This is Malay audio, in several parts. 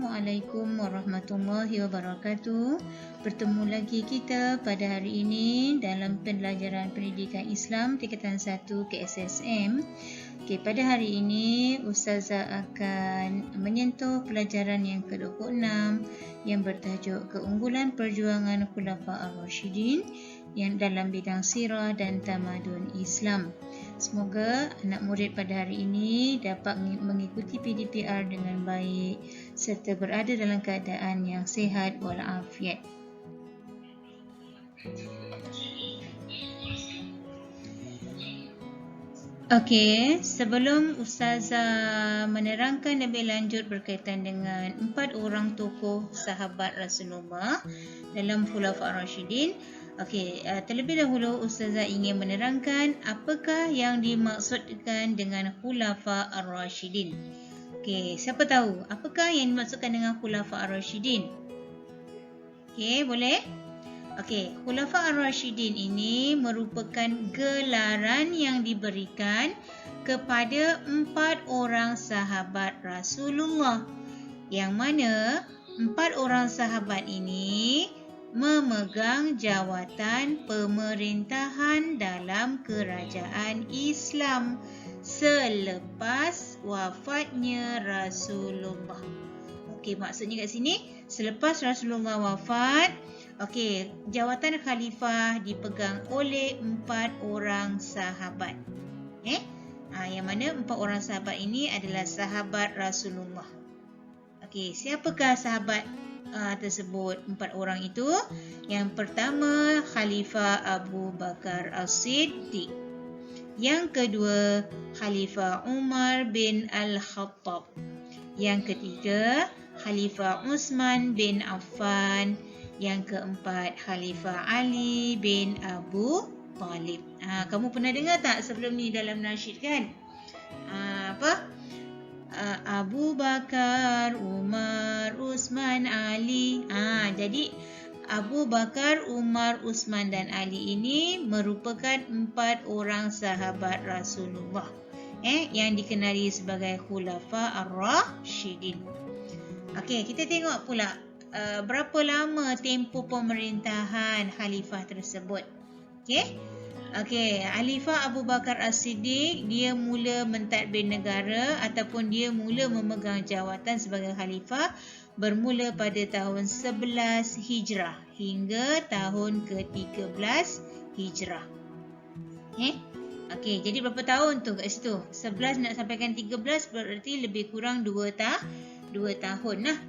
Assalamualaikum warahmatullahi wabarakatuh. Bertemu lagi kita pada hari ini dalam pembelajaran pendidikan Islam tingkatan 1 KSSM. Pada hari ini Ustazah akan menyentuh pelajaran yang ke-26 yang bertajuk Keunggulan Perjuangan Khulafa Ar-Rasyidin yang dalam bidang sirah dan tamadun Islam. Semoga anak murid pada hari ini dapat mengikuti PDPR dengan baik serta berada dalam keadaan yang sihat walafiat. Sebelum Ustazah menerangkan lebih lanjut berkaitan dengan 4 orang tokoh sahabat Rasulullah dalam Khulafa Ar-Rasyidin, terlebih dahulu Ustazah ingin menerangkan apakah yang dimaksudkan dengan Khulafa Ar-Rasyidin. Siapa tahu apakah yang dimaksudkan dengan Khulafa Ar-Rasyidin? Boleh? Khulafa Ar-Rasyidin ini merupakan gelaran yang diberikan kepada 4 orang sahabat Rasulullah, yang mana 4 orang sahabat ini memegang jawatan pemerintahan dalam kerajaan Islam selepas wafatnya Rasulullah. Maksudnya kat sini, selepas Rasulullah wafat, jawatan khalifah dipegang oleh 4 orang sahabat. Yang mana 4 orang sahabat ini adalah sahabat Rasulullah. Siapakah sahabat tersebut? 4 orang itu. Yang pertama, Khalifah Abu Bakar As-Siddiq. Yang kedua, Khalifah Umar bin Al-Khattab. Yang ketiga, Khalifah Uthman bin Affan. Yang keempat, Khalifah Ali bin Abu Talib. Kamu pernah dengar tak sebelum ni dalam nasyid kan? Abu Bakar, Umar, Uthman, Ali. Jadi Abu Bakar, Umar, Uthman dan Ali ini merupakan 4 orang sahabat Rasulullah yang dikenali sebagai Khulafa Ar-Rasyidin. Kita tengok pula berapa lama tempoh pemerintahan khalifah tersebut. Khalifah Abu Bakar As-Siddiq, dia mula mentadbir negara ataupun dia mula memegang jawatan sebagai khalifah bermula pada tahun 11 Hijrah hingga tahun ke-13 Hijrah. Jadi berapa tahun tu kat situ? 11 nak sampaikan 13 berarti lebih kurang 2 tahun lah.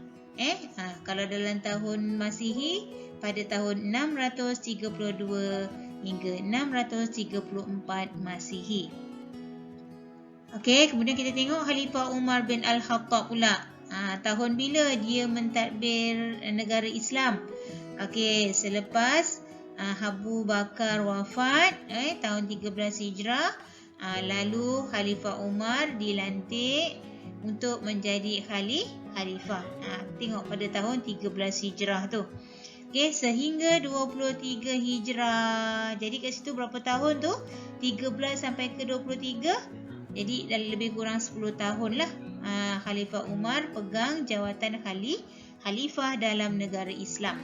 Kalau dalam tahun Masihi pada tahun 632 hingga 634 Masihi. Kemudian kita tengok Khalifah Umar bin Al-Khattab pula. Tahun bila dia mentadbir negara Islam? Selepas Abu Bakar wafat tahun 13 Hijrah, lalu Khalifah Umar dilantik untuk menjadi khalifah. Tengok pada tahun 13 Hijrah tu. Sehingga 23 Hijrah. Jadi kat situ berapa tahun tu? 13 sampai ke 23. Jadi lebih kurang 10 tahun lah Khalifah Umar pegang jawatan khalifah dalam negara Islam.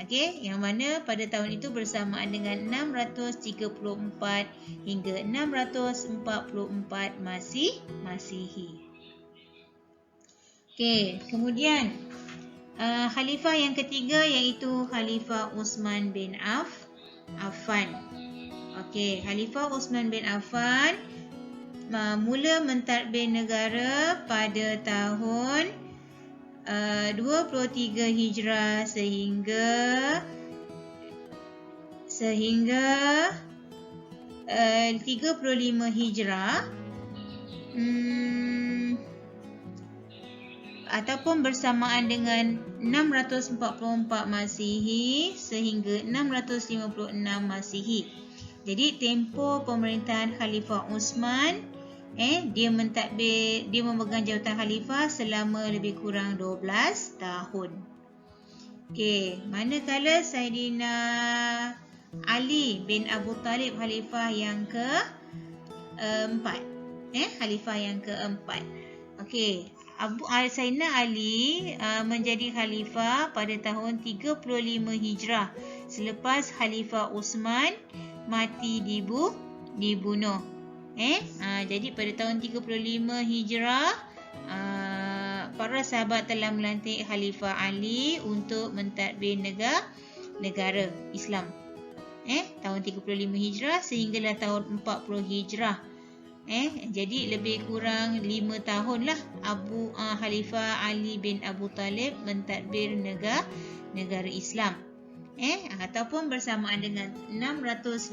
Yang mana pada tahun itu bersamaan dengan 634 hingga 644 Masihi. Kemudian khalifah yang ketiga iaitu Khalifah Uthman bin Affan. Khalifah Uthman bin Affan mula mentadbir negara pada tahun 23 Hijrah sehingga 35 Hijrah ataupun bersamaan dengan 644 Masihi sehingga 656 Masihi. Jadi tempoh pemerintahan Khalifah Uthman dia memegang jawatan khalifah selama lebih kurang 12 tahun. Manakala Saidina Ali bin Abu Talib khalifah yang keempat. Khalifah yang keempat. Sayyidina Ali menjadi khalifah pada tahun 35 Hijrah selepas Khalifah Uthman mati dibunuh. Jadi pada tahun 35 Hijrah para sahabat telah melantik Khalifah Ali untuk mentadbir negara Islam. Tahun 35 Hijrah sehinggalah tahun 40 Hijrah. Jadi lebih kurang 5 tahun lah Khalifah Ali bin Abu Talib mentadbir negara Islam. Ataupun bersamaan dengan 656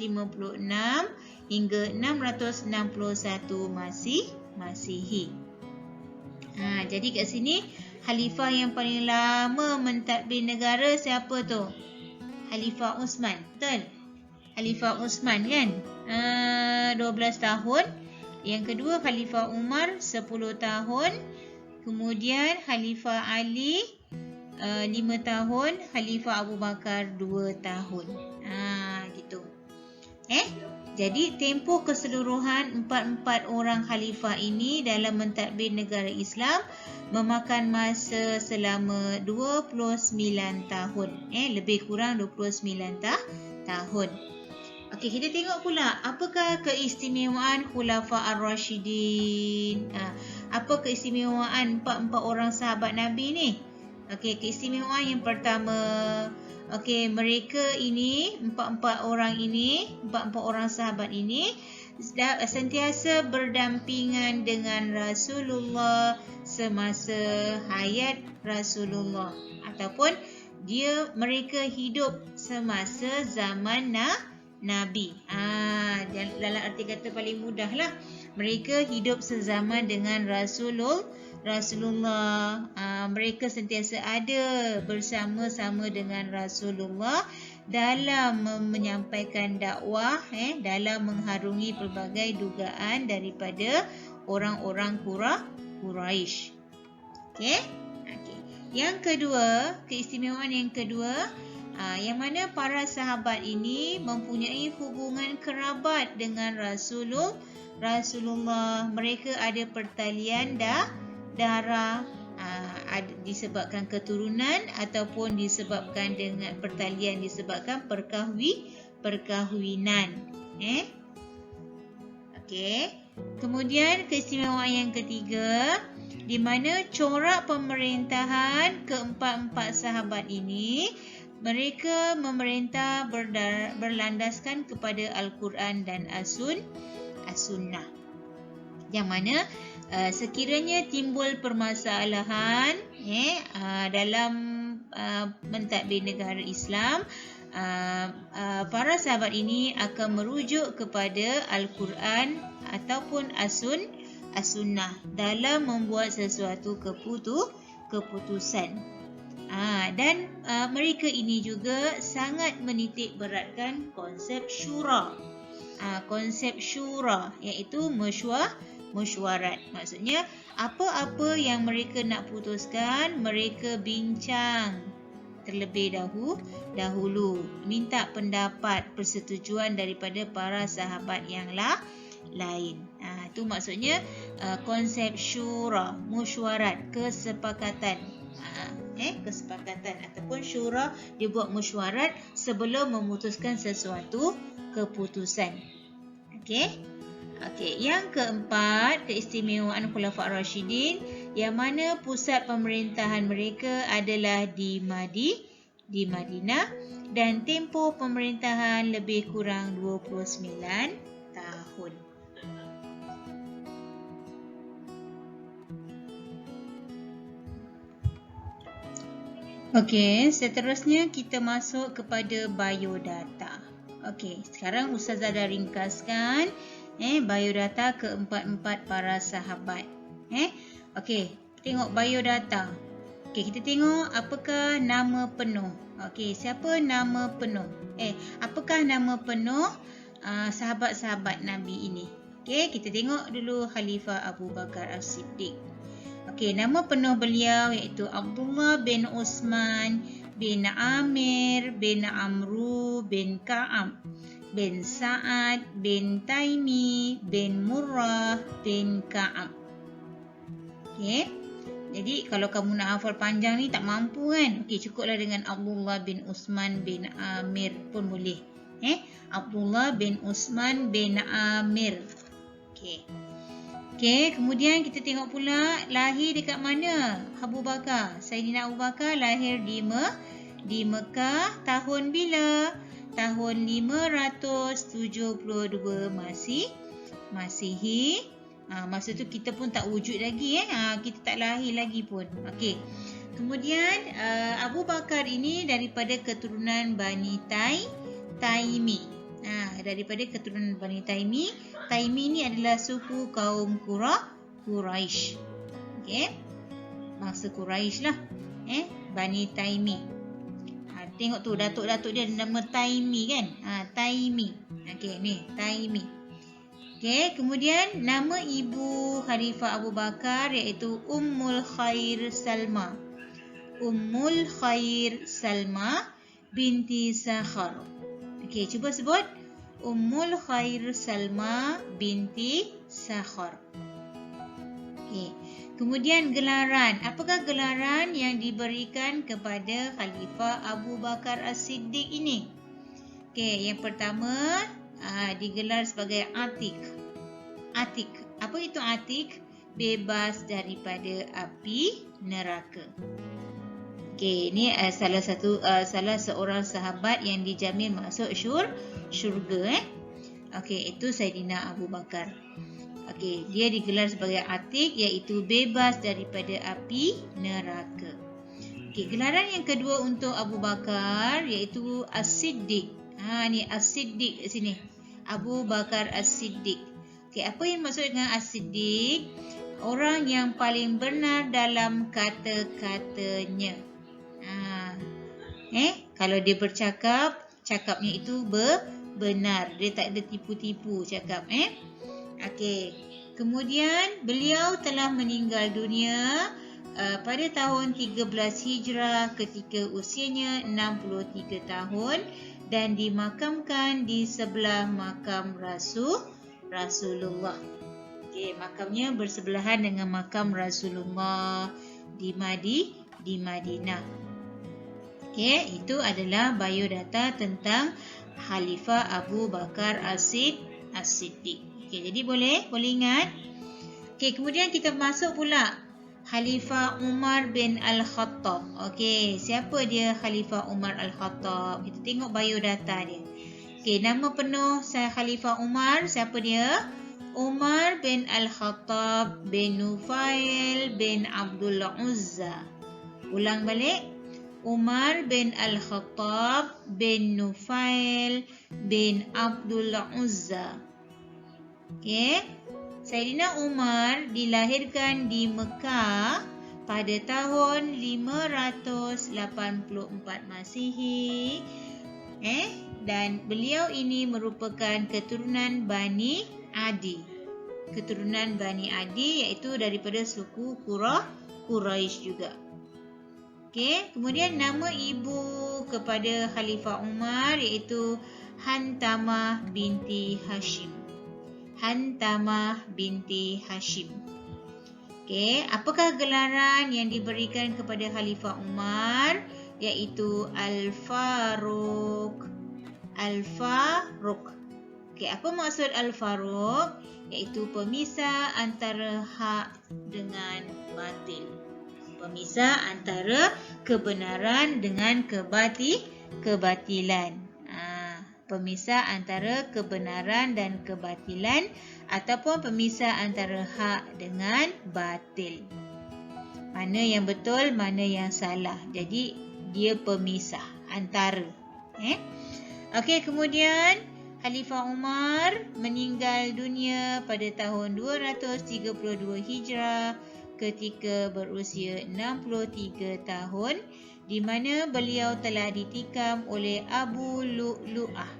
hingga 661 Masihi. Jadi kat sini khalifah yang paling lama mentadbir negara siapa tu? Khalifah Uthman, betul? Khalifah Uthman kan? 12 tahun. Yang kedua Khalifah Umar 10 tahun. Kemudian Khalifah Ali 5 tahun. Khalifah Abu Bakar 2 tahun. Gitu. Jadi tempoh keseluruhan 44 orang khalifah ini dalam mentadbir negara Islam memakan masa selama 29 tahun. Lebih kurang 29 tahun. Okey, kita tengok pula apakah keistimewaan Khulafa Ar-Rashidin. Apa keistimewaan 44 orang sahabat Nabi ni? Okey, keistimewaan yang pertama, mereka ini 44 orang sahabat ini sentiasa berdampingan dengan Rasulullah semasa hayat Rasulullah, ataupun mereka hidup semasa zaman Nabi. Dalam arti kata paling mudah lah, mereka hidup sezaman dengan Rasulullah. Mereka sentiasa ada bersama-sama dengan Rasulullah dalam menyampaikan dakwah, dalam mengharungi pelbagai dugaan daripada orang-orang Quraisy. Okey. Yang kedua, keistimewaan yang kedua, yang mana para sahabat ini mempunyai hubungan kerabat dengan Rasulullah. Mereka ada pertalian darah, disebabkan keturunan ataupun disebabkan dengan pertalian disebabkan perkahwinan. Kemudian keistimewaan yang ketiga, di mana corak pemerintahan keempat-empat sahabat ini, mereka memerintah berlandaskan kepada Al-Quran dan As-Sunnah. Yang mana sekiranya timbul permasalahan dalam mentadbir negara Islam, para sahabat ini akan merujuk kepada Al-Quran ataupun As-Sunnah dalam membuat sesuatu keputusan. Dan mereka ini juga sangat menitik beratkan konsep syura. Konsep syura iaitu mesyuarat. Maksudnya apa-apa yang mereka nak putuskan, mereka bincang terlebih dahulu, minta pendapat, persetujuan daripada para sahabat yang lain. Itu maksudnya konsep syura, mesyuarat, kesepakatan. Kesepakatan ataupun syura, dia buat mesyuarat sebelum memutuskan sesuatu keputusan. Yang keempat, keistimewaan Khulafa Ar-Rashidin, yang mana pusat pemerintahan mereka adalah di Madinah dan tempoh pemerintahan lebih kurang 29 tahun. Seterusnya kita masuk kepada biodata. Sekarang Ustazah dah ringkaskan biodata keempat-empat para sahabat. Tengok biodata. Kita tengok apakah nama penuh. Siapa nama penuh? Apakah nama penuh sahabat-sahabat Nabi ini? Kita tengok dulu Khalifah Abu Bakar As-Siddiq. Nama penuh beliau iaitu Abdullah bin Uthman bin Amir bin Amru bin Ka'ab bin Sa'ad bin Taimi bin Murrah bin Ka'ab. Jadi kalau kamu nak hafal panjang ni tak mampu kan? Okey, cukuplah dengan Abdullah bin Usman bin Amir pun boleh. Abdullah bin Usman bin Amir. Okey. Okey, kemudian kita tengok pula lahir dekat mana Abu Bakar. Sayyidina Abu Bakar lahir di Mekah tahun bila? Tahun 572 Masihi. Masa tu kita pun tak wujud lagi. Kita tak lahir lagi pun. Okey. Kemudian Abu Bakar ini daripada keturunan Bani Taimi. Daripada keturunan Bani Taimi. Taimi ni adalah suku kaum Quraisy. Okey. Bangsa Quraisy lah. Bani Taimi. Tengok tu datuk-datuk dia nama Taimi kan? Taimi. Okey, ni Taimi. Okey, kemudian nama ibu Khalifah Abu Bakar iaitu Ummul Khair Salma. Ummul Khair Salma binti Sakhar. Okey, cuba sebut. Ummul Khair Salma binti Sakhar. Okey. Kemudian gelaran. Apakah gelaran yang diberikan kepada Khalifah Abu Bakar As-Siddiq ini? Okey, yang pertama digelar sebagai Atik. Atik. Apa itu Atik? Bebas daripada api neraka. Okey, ini salah seorang sahabat yang dijamin masuk syurga. Okey, itu Saidina Abu Bakar. Okey, dia digelar sebagai Atik iaitu bebas daripada api neraka. Okey, gelaran yang kedua untuk Abu Bakar iaitu As-Siddiq. Ni As-Siddiq kat sini. Abu Bakar As-Siddiq. Okey, apa yang maksud dengan As-Siddiq? Orang yang paling benar dalam kata-katanya. Kalau dia bercakap, cakapnya itu benar. Dia tak ada tipu-tipu cakap. Okey. Kemudian beliau telah meninggal dunia pada tahun 13 Hijrah ketika usianya 63 tahun dan dimakamkan di sebelah makam Rasulullah. Okey, makamnya bersebelahan dengan makam Rasulullah di Madinah. Okey, itu adalah biodata tentang Khalifah Abu Bakar As-Siddiq. Okey, jadi boleh ingat. Okey, kemudian kita masuk pula Khalifah Umar bin Al-Khattab. Okey, siapa dia Khalifah Umar Al-Khattab? Kita tengok biodata dia. Okey, nama penuh Khalifah Umar, siapa dia? Umar bin Al-Khattab bin Nufail bin Abdul Uzza. Ulang balik. Umar bin Al-Khattab bin Nufail bin Abdul Uzza. Okey. Saidina Umar dilahirkan di Mekah pada tahun 584 Masihi. Dan beliau ini merupakan keturunan Bani Adi. Keturunan Bani Adi iaitu daripada suku Quraisy juga. Okey, kemudian nama ibu kepada Khalifah Umar iaitu Hantamah binti Hashim. Hantamah binti Hashim. Okey, apakah gelaran yang diberikan kepada Khalifah Umar? Iaitu Al-Faruq. Al-Faruq. Okey, apa maksud Al-Faruq? Iaitu pemisah antara hak dengan batil. Pemisah antara kebenaran dengan kebatilan. Pemisah antara kebenaran dan kebatilan ataupun pemisah antara hak dengan batil. Mana yang betul, mana yang salah. Jadi dia pemisah antara. Okey, kemudian Khalifah Umar meninggal dunia pada tahun 232 Hijrah ketika berusia 63 tahun, di mana beliau telah ditikam oleh Abu Lu'lu'ah.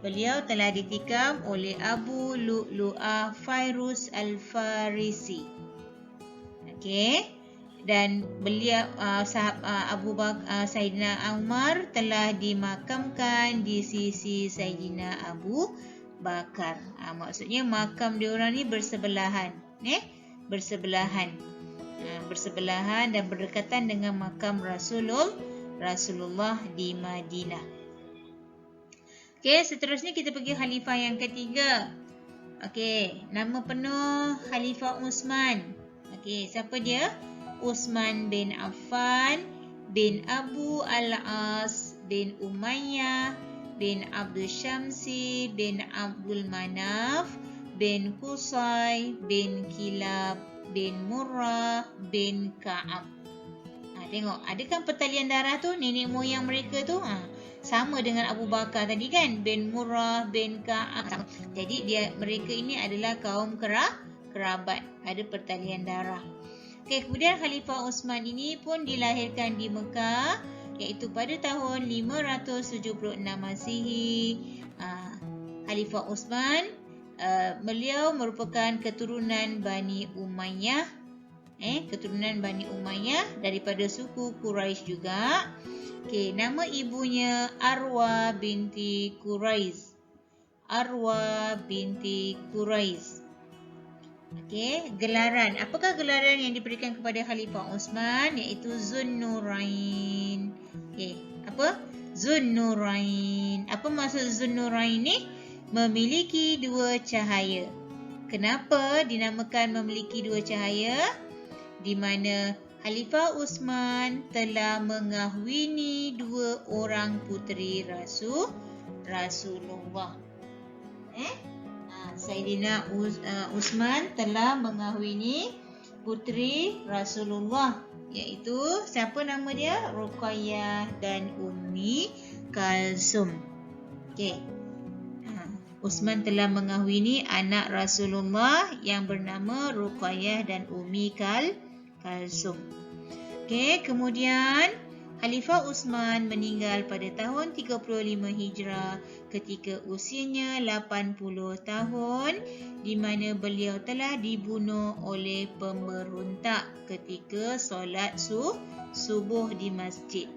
Beliau telah ditikam oleh Abu Lu'lu'ah Fairuz Al-Farisi. Okey. Dan beliau Saidina Umar telah dimakamkan di sisi Saidina Abu Bakar. Maksudnya makam dia orang ni bersebelahan. Bersebelahan. bersebelahan dan berdekatan dengan makam Rasulullah di Madinah. Okey, seterusnya kita pergi khalifah yang ketiga. Okey, nama penuh Khalifah Uthman. Okey, siapa dia? Uthman bin Affan bin Abu Al-As bin Umayyah bin Abdul Syamsi bin Abdul Manaf bin Qusay bin Kilab bin Murrah bin Ka'ab. Tengok, ada kan pertalian darah tu, nenek moyang mereka tu sama dengan Abu Bakar tadi kan, bin Murrah bin Ka'ab. Jadi mereka ini adalah kaum kerabat, ada pertalian darah. Okey, kemudian Khalifah Uthman ini pun dilahirkan di Mekah, iaitu pada tahun 576 Masihi. Khalifah Uthman, beliau merupakan keturunan Bani Umayyah. Keturunan Bani Umayyah daripada suku Quraisy juga. Okey, nama ibunya Arwa binti Quraisy. Arwa binti Quraisy. Okey, gelaran. Apakah gelaran yang diberikan kepada Khalifah Uthman? Iaitu Zunnurain. Okey, apa? Zunnurain. Apa maksud Zunnurain ni? Memiliki dua cahaya. Kenapa dinamakan memiliki dua cahaya? Di mana Khalifah Uthman telah mengahwini dua orang puteri Rasulullah. Sayyidina Uthman telah mengahwini puteri Rasulullah, iaitu siapa nama dia? Ruqayyah dan Ummi Kalsum. Okey. Uthman telah mengahwini anak Rasulullah yang bernama Ruqayyah dan Ummi Kalsum. Okey, kemudian Khalifah Uthman meninggal pada tahun 35 Hijrah ketika usianya 80 tahun, di mana beliau telah dibunuh oleh pemberontak ketika solat subuh di masjid.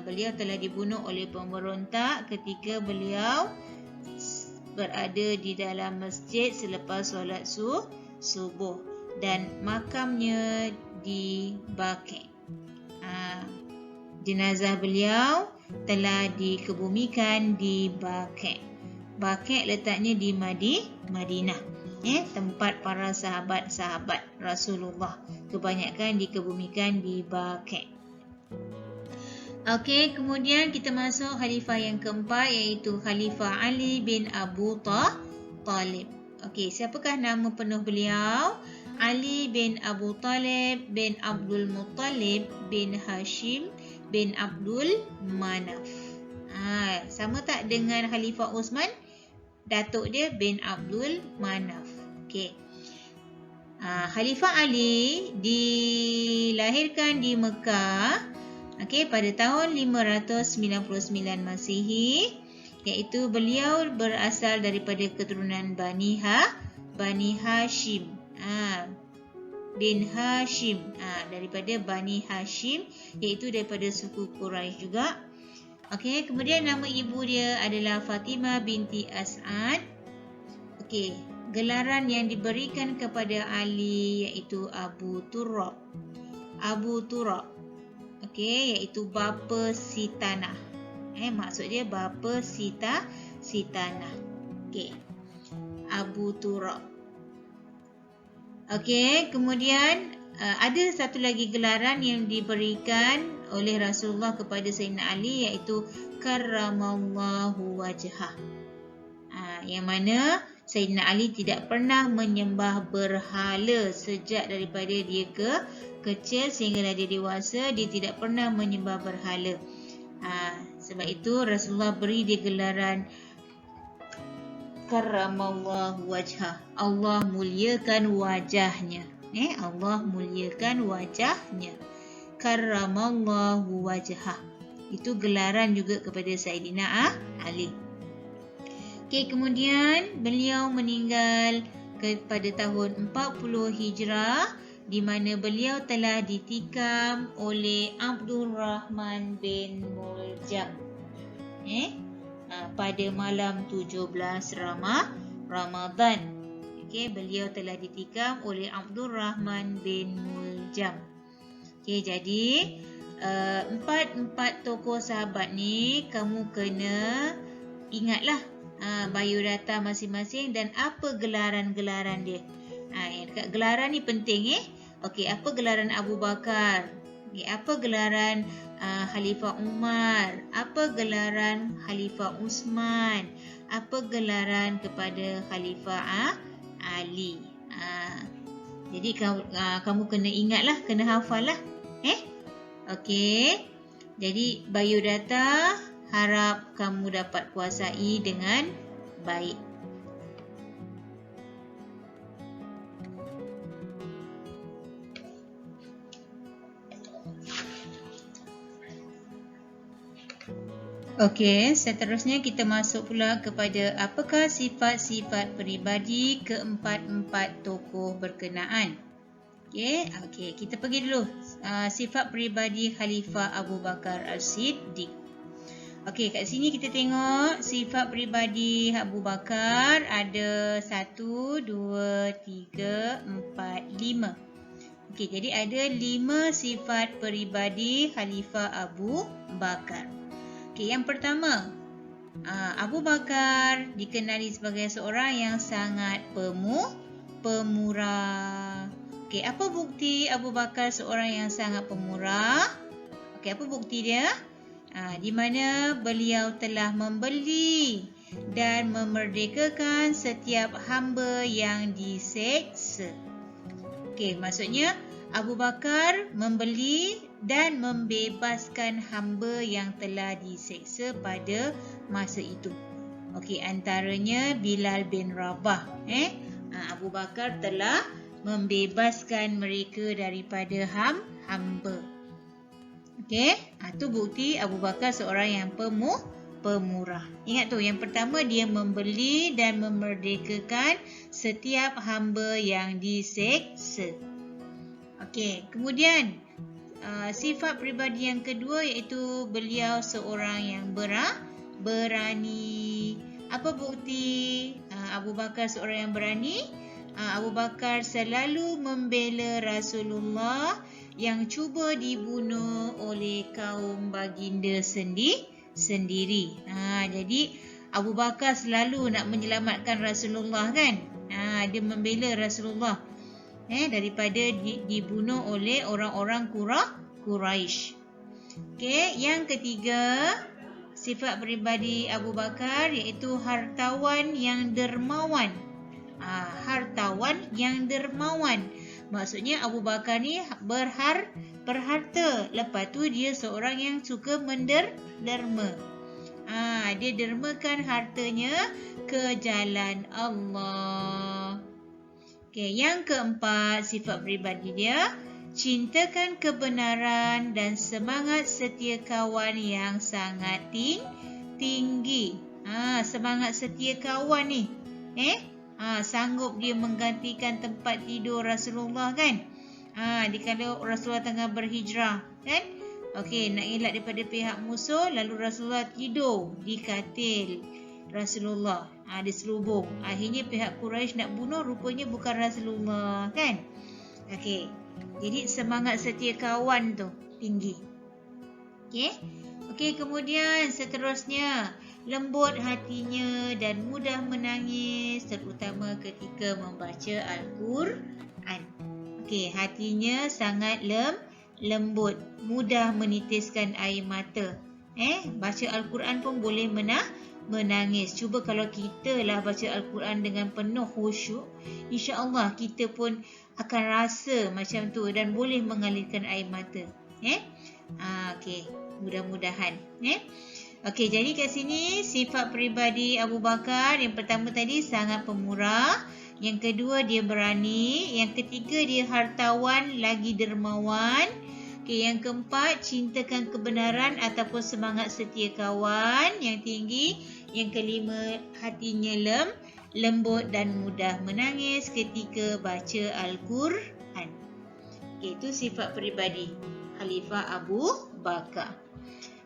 Beliau telah dibunuh oleh pemberontak ketika beliau berada di dalam masjid selepas solat subuh, dan makamnya di Baqi'. Jenazah beliau telah dikebumikan di Baqi'. Baqi' letaknya di Madinah, tempat para sahabat-sahabat Rasulullah. Kebanyakan dikebumikan di Baqi'. Okey, kemudian kita masuk khalifah yang keempat, iaitu Khalifah Ali bin Abu Talib. Okey, siapakah nama penuh beliau? Ali bin Abu Talib bin Abdul Muttalib bin Hashim bin Abdul Manaf. Sama tak dengan Khalifah Uthman? Datuk dia bin Abdul Manaf. Okey. Khalifah Ali dilahirkan di Mekah, pada tahun 599 Masihi, iaitu beliau berasal daripada keturunan Bani Hashim. Bin Hashim, daripada Bani Hashim, iaitu daripada suku Quraisy juga. Okey, kemudian nama ibu dia adalah Fatimah binti As'ad. Okey, gelaran yang diberikan kepada Ali iaitu Abu Turab. Abu Turab. Okey, iaitu bapa si tanah. Maksud dia bapa si tanah. Okey. Abu Turab. Okey, kemudian ada satu lagi gelaran yang diberikan oleh Rasulullah kepada Sayyidina Ali, iaitu Karramallahu wajhah. Yang mana Sayyidina Ali tidak pernah menyembah berhala sejak daripada dia kecil sehinggalah dia dewasa, dia tidak pernah menyembah berhala. Sebab itu Rasulullah beri dia gelaran Karramallahu wajhah. Allah muliakan wajahnya. Allah muliakan wajahnya. Karramallahu wajhah. Itu gelaran juga kepada Sayyidina Ali. Okey, kemudian beliau meninggal pada tahun 40 Hijrah, di mana beliau telah ditikam oleh Abdul Rahman bin Muljam. Pada malam 17 Ramadan. Okey, beliau telah ditikam oleh Abdul Rahman bin Muljam. Okey, jadi empat tokoh sahabat ni kamu kena ingatlah biodata masing-masing dan apa gelaran-gelaran dia. Yang dekat gelaran ni penting Okey, apa gelaran Abu Bakar? Okey, apa gelaran Khalifah Umar? Apa gelaran Khalifah Uthman? Apa gelaran kepada Khalifah Ali? Jadi kamu kena ingatlah, kena hafal lah. Okey. Jadi biodata harap kamu dapat kuasai dengan baik. Okey, seterusnya kita masuk pula kepada apakah sifat-sifat peribadi keempat-empat tokoh berkenaan. Okey, kita pergi dulu. Sifat peribadi Khalifah Abu Bakar As-Siddiq. Okey, kat sini kita tengok sifat peribadi Abu Bakar ada 1, 2, 3, 4, 5. Okey, jadi ada 5 sifat peribadi Khalifah Abu Bakar. Okey, yang pertama, Abu Bakar dikenali sebagai seorang yang sangat pemurah. Okey, apa bukti Abu Bakar seorang yang sangat pemurah? Okey, apa bukti dia? Di mana beliau telah membeli dan memerdekakan setiap hamba yang diseksa. Okey, maksudnya Abu Bakar membeli dan membebaskan hamba yang telah diseksa pada masa itu. Okey, antaranya Bilal bin Rabah. Abu Bakar telah membebaskan mereka daripada hamba. Okey, itu bukti Abu Bakar seorang yang pemurah. Ingat tu, yang pertama dia membeli dan memerdekakan setiap hamba yang diseksa. Okey, kemudian sifat peribadi yang kedua iaitu beliau seorang yang berani. Apa bukti Abu Bakar seorang yang berani? Abu Bakar selalu membela Rasulullah yang cuba dibunuh oleh kaum baginda sendiri. Jadi Abu Bakar selalu nak menyelamatkan Rasulullah kan? Dia membela Rasulullah daripada dibunuh oleh orang-orang Quraisy. Okey, yang ketiga, sifat peribadi Abu Bakar iaitu hartawan yang dermawan. Hartawan yang dermawan. Maksudnya Abu Bakar ni berharta. Lepas tu dia seorang yang suka menderma. Dia dermakan hartanya ke jalan Allah. Okey, yang keempat, sifat peribadi dia cintakan kebenaran dan semangat setia kawan yang sangat tinggi. Semangat setia kawan ni. Sanggup dia menggantikan tempat tidur Rasulullah kan? Kalau Rasulullah tengah berhijrah kan? Okey, nak elak daripada pihak musuh, lalu Rasulullah tidur di katil Rasulullah. Dia selubung. Akhirnya pihak Quraisy nak bunuh, rupanya bukan Rasulullah kan? Okey. Jadi semangat setia kawan tu tinggi. Okey, kemudian seterusnya lembut hatinya dan mudah menangis terutama ketika membaca Al-Quran. Okey, hatinya sangat lembut, mudah menitiskan air mata. Baca Al-Quran pun boleh menangis. Cuba kalau kita lah baca Al-Quran dengan penuh khusyuk, insya-Allah kita pun akan rasa macam tu dan boleh mengalirkan air mata. Okey, mudah-mudahan. Okey, jadi kat sini sifat peribadi Abu Bakar, yang pertama tadi sangat pemurah, yang kedua dia berani, yang ketiga dia hartawan lagi dermawan. Okey, yang keempat cintakan kebenaran ataupun semangat setia kawan yang tinggi. Yang kelima hatinya lembut dan mudah menangis ketika baca Al-Quran. Okey, itu sifat peribadi Khalifah Abu Bakar.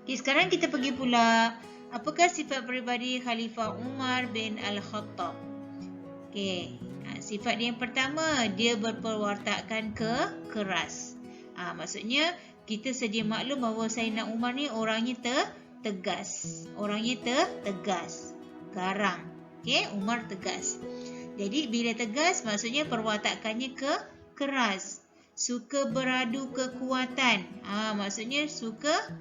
Okay, sekarang kita pergi pula. Apakah sifat peribadi Khalifah Umar bin Al-Khattab? Okay. Sifat dia yang pertama, dia berperwatakan keras. Maksudnya kita sedia maklum bahawa Sayyidina Umar ni orangnya tegas. Orangnya tegas, garang. Okey, Umar tegas. Jadi bila tegas maksudnya perwatakannya keras. Suka beradu kekuatan. Maksudnya suka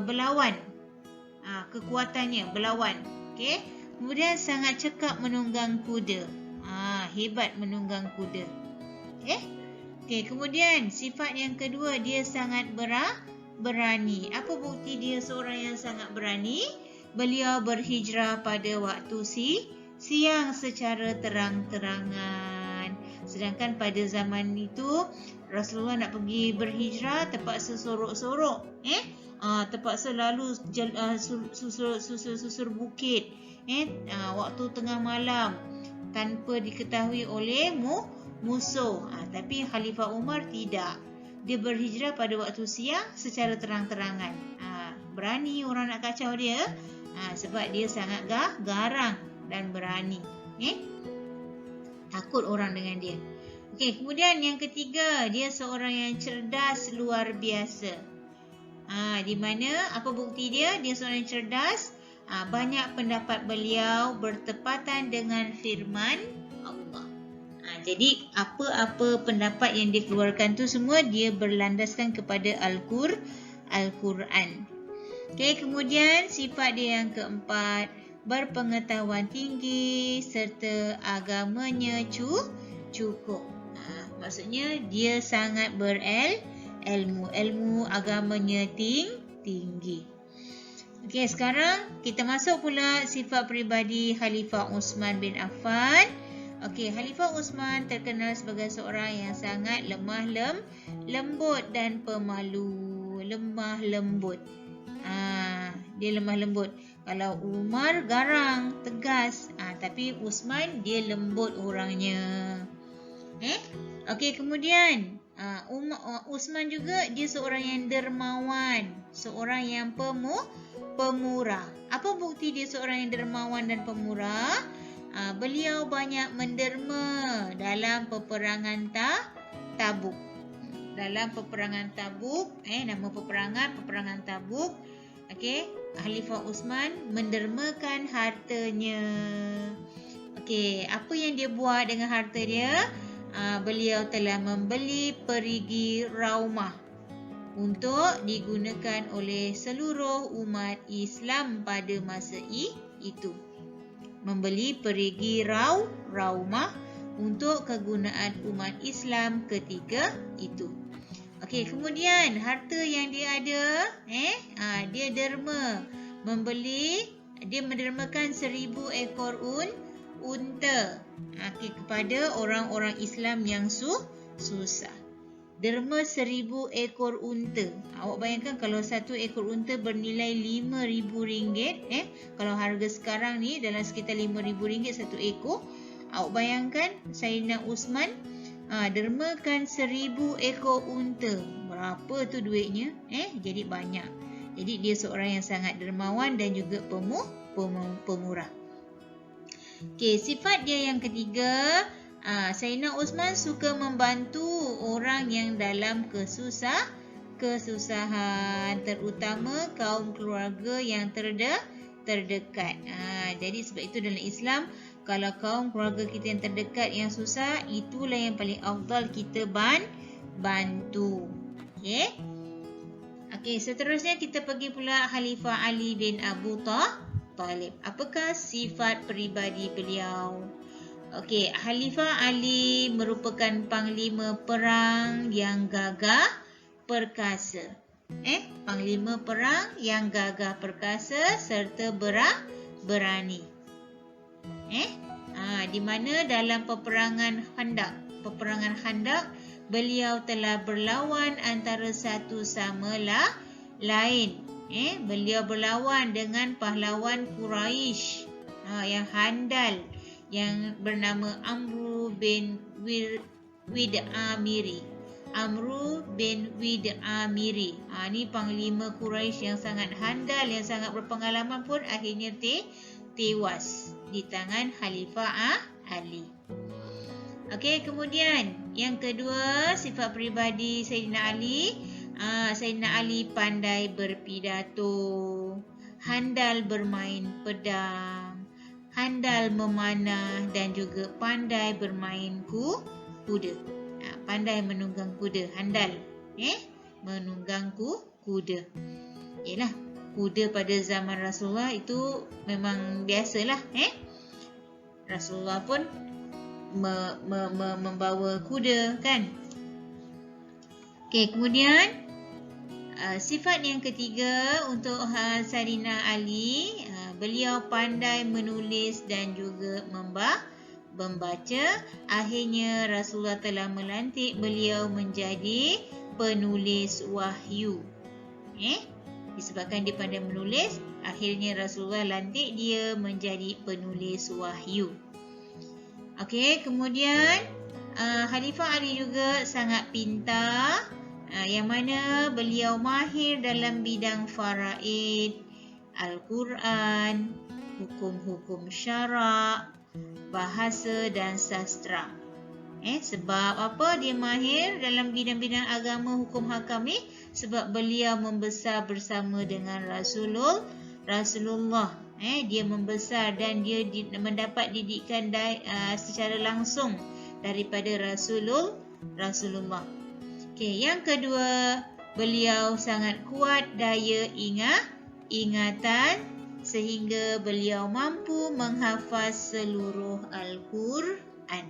berlawan. Kekuatannya berlawan. Okey. Kemudian sangat cekap menunggang kuda. Hebat menunggang kuda. Okey, kemudian sifat yang kedua, dia sangat berani. Apa bukti dia seorang yang sangat berani? Beliau berhijrah pada waktu siang secara terang-terangan. Sedangkan pada zaman itu Rasulullah nak pergi berhijrah terpaksa sorok-sorok. Terpaksa lalu susur bukit. Waktu tengah malam tanpa diketahui oleh musuh. Tapi Khalifah Umar tidak. Dia berhijrah pada waktu siang secara terang-terangan. Berani orang nak kacau dia. Sebab dia sangat garang dan berani. Takut orang dengan dia. Okey, kemudian yang ketiga, dia seorang yang cerdas luar biasa. Di mana apa bukti dia? Dia seorang yang cerdas. Banyak pendapat beliau bertepatan dengan firman Allah. Jadi apa-apa pendapat yang dikeluarkan tu semua dia berlandaskan kepada Al-Quran. Okey, kemudian sifat dia yang keempat, berpengetahuan tinggi serta agamanya cukup. Maksudnya dia sangat berilmu, agamanya tinggi. Okey, sekarang kita masuk pula sifat peribadi Khalifah Uthman bin Affan. Okey, Khalifah Uthman terkenal sebagai seorang yang sangat lemah lembut dan pemalu. Lemah lembut. Dia lemah lembut. Kalau Umar garang, tegas. Tapi Uthman dia lembut orangnya. Okey, kemudian Uthman juga dia seorang yang dermawan, seorang yang pemurah. Apa bukti dia seorang yang dermawan dan pemurah? Beliau banyak menderma dalam peperangan Tabuk. Dalam peperangan Tabuk, nama peperangan Tabuk. Okey, Khalifah Uthman mendermakan hartanya. Okey, apa yang dia buat dengan harta dia? Beliau telah membeli perigi Raumah untuk digunakan oleh seluruh umat Islam pada masa itu. Membeli perigi Raumah untuk kegunaan umat Islam ketika itu. Okey, kemudian harta yang dia ada, dia derma dia mendermakan 1000 ekor unta kepada orang-orang Islam yang susah. Derma 1000 ekor unta. Awak bayangkan kalau satu ekor unta bernilai RM5,000. Kalau harga sekarang ni dalam sekitar RM5,000 satu ekor. Awak bayangkan Sayyidina Uthman dermakan 1000 ekor unta. Berapa tu duitnya? Jadi banyak. Jadi dia seorang yang sangat dermawan dan juga pemurah. Okey, sifat dia yang ketiga, Sayyidina Uthman suka membantu orang yang dalam kesusahan, terutama kaum keluarga yang terdekat. Jadi sebab itu dalam Islam, kalau kaum keluarga kita yang terdekat yang susah, itulah yang paling afdal kita bantu. Okey, seterusnya kita pergi pula Khalifah Ali bin Abu Talib. Apakah sifat peribadi beliau? Okey, Khalifah Ali merupakan panglima perang yang gagah perkasa. Panglima perang yang gagah perkasa serta berani. Di mana dalam peperangan Khandaq, beliau telah berlawan antara satu sama lain. Beliau berlawan dengan pahlawan Quraisy yang handal yang bernama Amru bin Wid Amiri. Ini panglima Quraisy yang sangat handal, yang sangat berpengalaman pun akhirnya tewas di tangan Khalifah Ali. Okey, kemudian yang kedua, sifat peribadi Sayyidina Ali. Sayyidina Ali pandai berpidato, handal bermain pedang, handal memanah dan juga pandai bermain kuda. Pandai menunggang kuda, handal. Menunggang kuda. Yalah, kuda pada zaman Rasulullah itu memang biasalah. Rasulullah pun membawa kuda, kan? Okey, kemudian sifat yang ketiga untuk Sayyidina Ali, beliau pandai menulis dan juga membaca. Akhirnya Rasulullah telah melantik beliau menjadi penulis wahyu. Disebabkan dia pandai menulis, akhirnya Rasulullah lantik dia menjadi penulis wahyu. Okey, kemudian Khalifah Ali juga sangat pintar, yang mana beliau mahir dalam bidang faraid, Al-Quran, hukum-hukum syarak, bahasa dan sastra. Sebab apa dia mahir dalam bidang-bidang agama hukum hakam ni? Sebab beliau membesar bersama dengan Rasulullah. Dia membesar dan dia mendapat didikan secara langsung daripada Rasulullah. Okey, yang kedua, beliau sangat kuat daya ingatan sehingga beliau mampu menghafaz seluruh Al-Quran.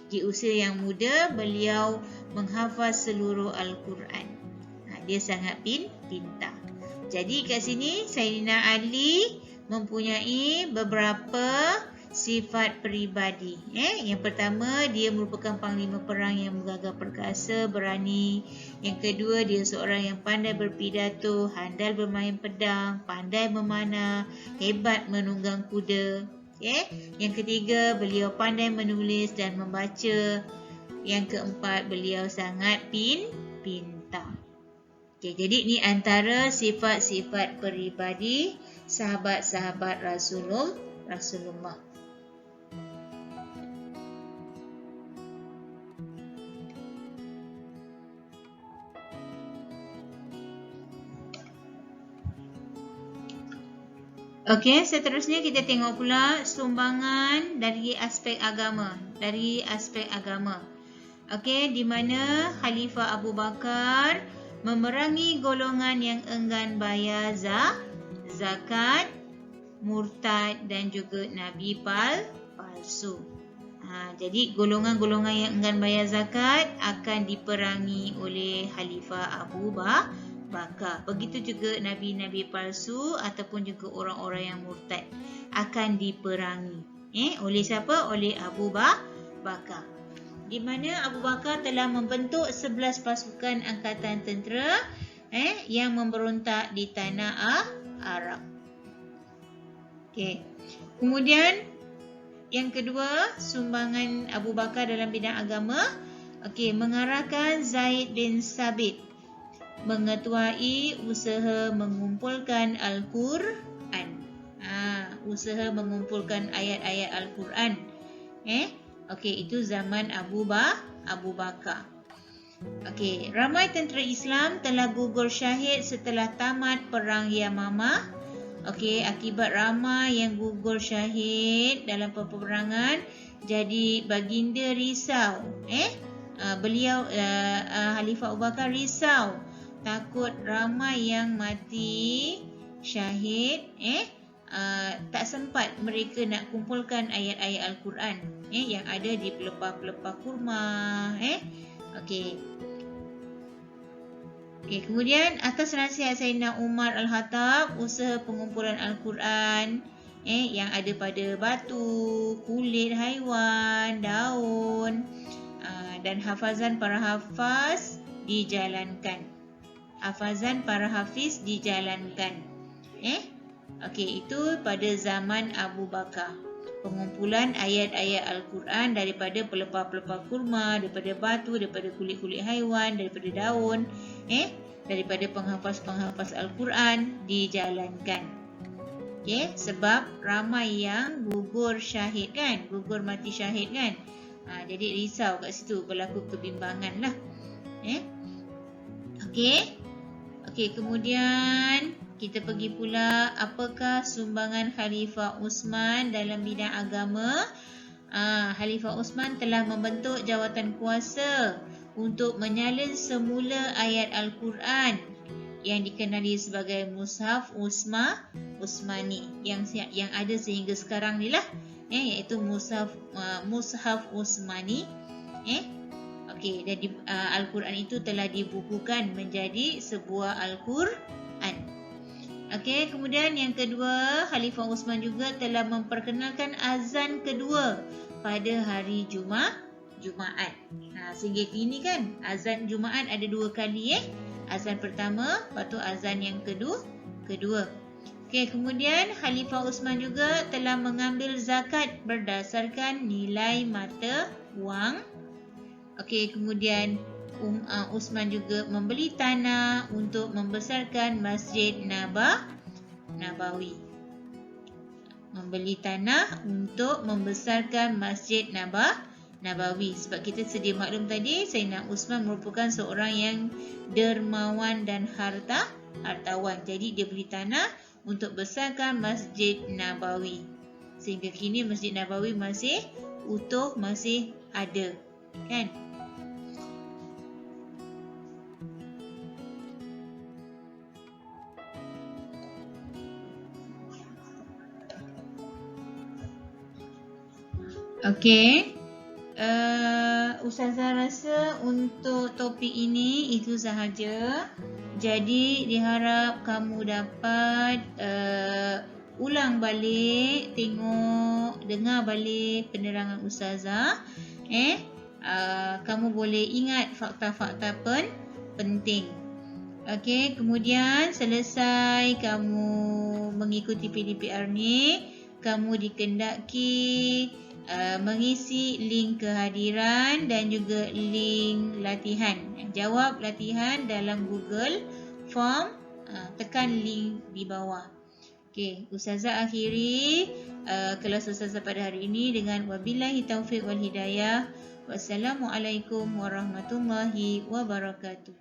Di usia yang muda, beliau menghafaz seluruh Al-Quran. Dia sangat pintar. Jadi kat sini Sayyidina Ali mempunyai beberapa sifat peribadi. Yang pertama, dia merupakan panglima perang yang bergagah perkasa, berani. Yang kedua, dia seorang yang pandai berpidato, handal bermain pedang, pandai memanah, hebat menunggang kuda. Yang ketiga, beliau pandai menulis dan membaca. Yang keempat, beliau sangat pintar. Jadi ni antara sifat-sifat peribadi sahabat-sahabat Rasulullah. Okey, seterusnya kita tengok pula sumbangan dari aspek agama. Okey, di mana Khalifah Abu Bakar memerangi golongan yang enggan bayar zakat, murtad dan juga nabi palsu. Jadi golongan-golongan yang enggan bayar zakat akan diperangi oleh Khalifah Abu Bakar. Begitu juga nabi-nabi palsu ataupun juga orang-orang yang murtad akan diperangi. Oleh siapa? Oleh Abu Bakar. Di mana Abu Bakar telah membentuk 11 pasukan angkatan tentera yang memberontak di tanah Arab. Okey. Kemudian yang kedua, sumbangan Abu Bakar dalam bidang agama, mengarahkan Zaid bin Sabit mengetuai usaha mengumpulkan Al-Quran. Usaha mengumpulkan ayat-ayat Al-Quran. Itu zaman Abu Bakar. Ramai tentera Islam telah gugur syahid setelah tamat perang Yamamah. Akibat ramai yang gugur syahid dalam peperangan, jadi baginda risau. Beliau Khalifah Abu Bakar risau, takut ramai yang mati syahid, tak sempat mereka nak kumpulkan ayat-ayat Al-Quran yang ada di pelepah-pelepah kurma. Kemudian atas nasihat Sayyidina Umar Al-Khattab, usaha pengumpulan Al-Quran yang ada pada batu, kulit haiwan, daun dan hafazan para hafiz dijalankan. Itu pada zaman Abu Bakar. Pengumpulan ayat-ayat Al-Quran daripada pelepah-pelepah kurma, daripada batu, daripada kulit-kulit haiwan, daripada daun, daripada penghafaz-penghafaz Al-Quran dijalankan. Okey, sebab ramai yang gugur syahid kan, gugur mati syahid kan. Jadi risau kat situ, berlaku kebimbangan lah. Okey. Okey, kemudian kita pergi pula, apakah sumbangan Khalifah Uthman dalam bidang agama? Khalifah Uthman telah membentuk jawatan kuasa untuk menyalin semula ayat Al-Quran yang dikenali sebagai Mushaf Uthmani yang ada sehingga sekarang ni lah, iaitu Mushaf Uthmani. Okey, dan Al-Quran itu telah dibukukan menjadi sebuah Al-Quran. Okey, kemudian yang kedua, Khalifah Uthman juga telah memperkenalkan azan kedua pada hari Jumaat. Sehingga kini kan azan Jumaat ada 2 kali. Azan pertama, lepas tu azan yang kedua. Okey, kemudian Khalifah Uthman juga telah mengambil zakat berdasarkan nilai mata wang. Okey, kemudian Uthman juga membeli tanah untuk membesarkan Masjid Nabawi. Membeli tanah untuk membesarkan Masjid Nabawi. Sebab kita sedia maklum tadi, Sayyidina Uthman merupakan seorang yang dermawan dan hartawan. Jadi dia beli tanah untuk besarkan Masjid Nabawi. Sehingga kini Masjid Nabawi masih utuh, masih ada. Kan? Okey. Ustazah rasa untuk topik ini itu sahaja. Jadi diharap kamu dapat ulang balik, tengok, dengar balik penerangan ustazah. Kamu boleh ingat fakta-fakta penting. Okey, kemudian selesai kamu mengikuti PDPR ni, kamu dikendaki mengisi link kehadiran dan juga link latihan. Jawab latihan dalam Google Form, tekan link di bawah. Okey, Ustazah akhiri kelas Ustazah pada hari ini dengan wabillahi taufiq wal hidayah. Wassalamualaikum warahmatullahi wabarakatuh.